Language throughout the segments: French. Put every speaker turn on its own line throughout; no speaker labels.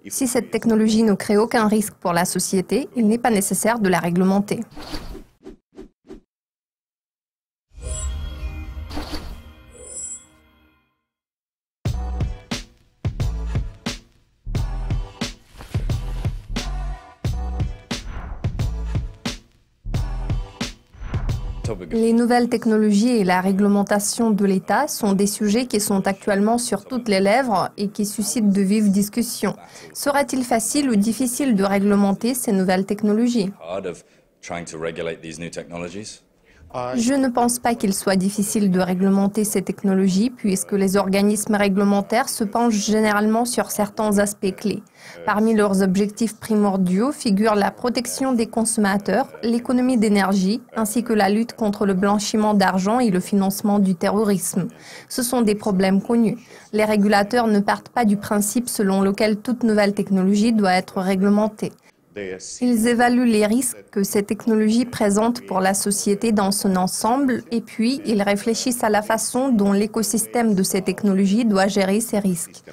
Si cette technologie ne crée aucun risque pour la société, il n'est pas nécessaire de la réglementer. Les nouvelles technologies et la réglementation de l'État sont des sujets qui sont actuellement sur toutes les lèvres et qui suscitent de vives discussions. Serait-il facile ou difficile de réglementer ces nouvelles technologies ? Je ne pense pas qu'il soit difficile de réglementer ces technologies puisque les organismes réglementaires se penchent généralement sur certains aspects clés. Parmi leurs objectifs primordiaux figurent la protection des consommateurs, l'économie d'énergie, ainsi que la lutte contre le blanchiment d'argent et le financement du terrorisme. Ce sont des problèmes connus. Les régulateurs ne partent pas du principe selon lequel toute nouvelle technologie doit être réglementée. Ils évaluent les risques que ces technologies présentent pour la société dans son ensemble et puis ils réfléchissent à la façon dont l'écosystème de ces technologies doit gérer ces risques.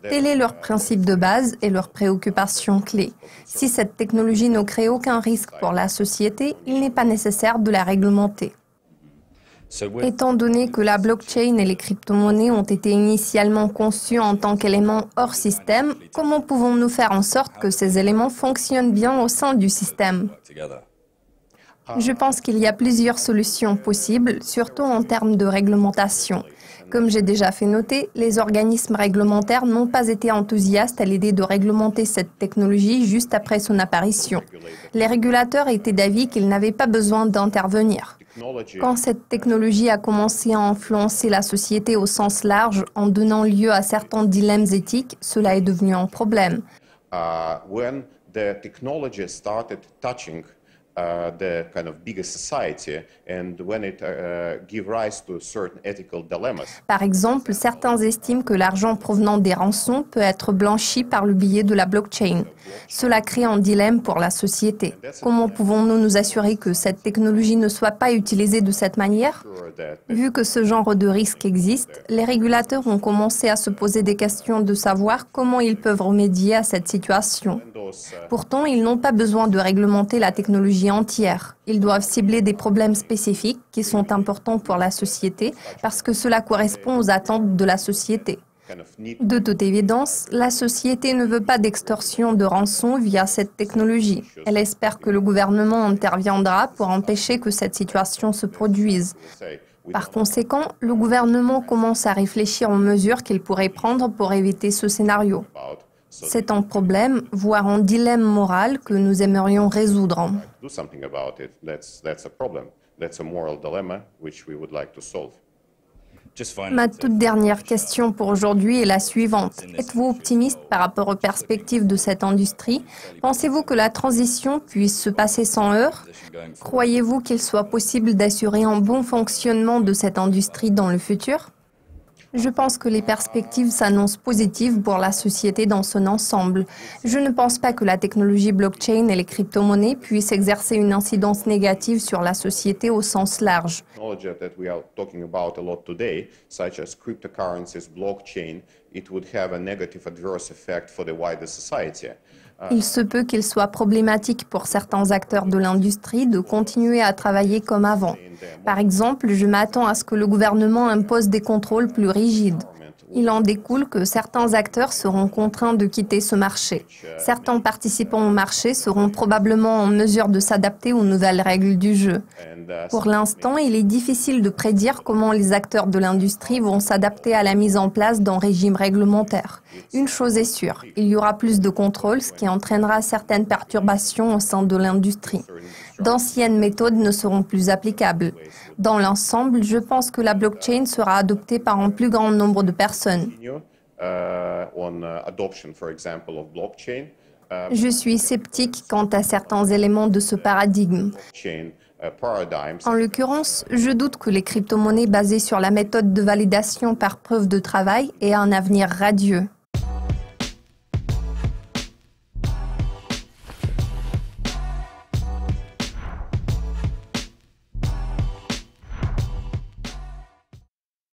Tel est leur principe de base et leurs préoccupations clés. Si cette technologie ne crée aucun risque pour la société, il n'est pas nécessaire de la réglementer. Étant donné que la blockchain et les crypto-monnaies ont été initialement conçues en tant qu'éléments hors système, comment pouvons-nous faire en sorte que ces éléments fonctionnent bien au sein du système ? Je pense qu'il y a plusieurs solutions possibles, surtout en termes de réglementation. Comme j'ai déjà fait noter, les organismes réglementaires n'ont pas été enthousiastes à l'idée de réglementer cette technologie juste après son apparition. Les régulateurs étaient d'avis qu'ils n'avaient pas besoin d'intervenir. Quand cette technologie a commencé à influencer la société au sens large en donnant lieu à certains dilemmes éthiques, cela est devenu un problème. Par exemple, certains estiment que l'argent provenant des rançons peut être blanchi par le biais de la blockchain. Cela crée un dilemme pour la société. Comment pouvons-nous nous assurer que cette technologie ne soit pas utilisée de cette manière ? Vu que ce genre de risque existe, les régulateurs ont commencé à se poser des questions de savoir comment ils peuvent remédier à cette situation. Pourtant, ils n'ont pas besoin de réglementer la technologie entière. Ils doivent cibler des problèmes spécifiques qui sont importants pour la société parce que cela correspond aux attentes de la société. De toute évidence, la société ne veut pas d'extorsion de rançon via cette technologie. Elle espère que le gouvernement interviendra pour empêcher que cette situation se produise. Par conséquent, le gouvernement commence à réfléchir aux mesures qu'il pourrait prendre pour éviter ce scénario. C'est un problème, voire un dilemme moral que nous aimerions résoudre. Ma toute dernière question pour aujourd'hui est la suivante. Êtes-vous optimiste par rapport aux perspectives de cette industrie? Pensez-vous que la transition puisse se passer sans heurts? Croyez-vous qu'il soit possible d'assurer un bon fonctionnement de cette industrie dans le futur? Je pense que les perspectives s'annoncent positives pour la société dans son ensemble. Je ne pense pas que la technologie blockchain et les crypto-monnaies puissent exercer une incidence négative sur la société au sens large. Il se peut qu'il soit problématique pour certains acteurs de l'industrie de continuer à travailler comme avant. Par exemple, je m'attends à ce que le gouvernement impose des contrôles plus rigides. Il en découle que certains acteurs seront contraints de quitter ce marché. Certains participants au marché seront probablement en mesure de s'adapter aux nouvelles règles du jeu. Pour l'instant, il est difficile de prédire comment les acteurs de l'industrie vont s'adapter à la mise en place d'un régime réglementaire. Une chose est sûre, il y aura plus de contrôle, ce qui entraînera certaines perturbations au sein de l'industrie. D'anciennes méthodes ne seront plus applicables. Dans l'ensemble, je pense que la blockchain sera adoptée par un plus grand nombre de personnes. Je suis sceptique quant à certains éléments de ce paradigme. En l'occurrence, je doute que les crypto-monnaies basées sur la méthode de validation par preuve de travail aient un avenir radieux.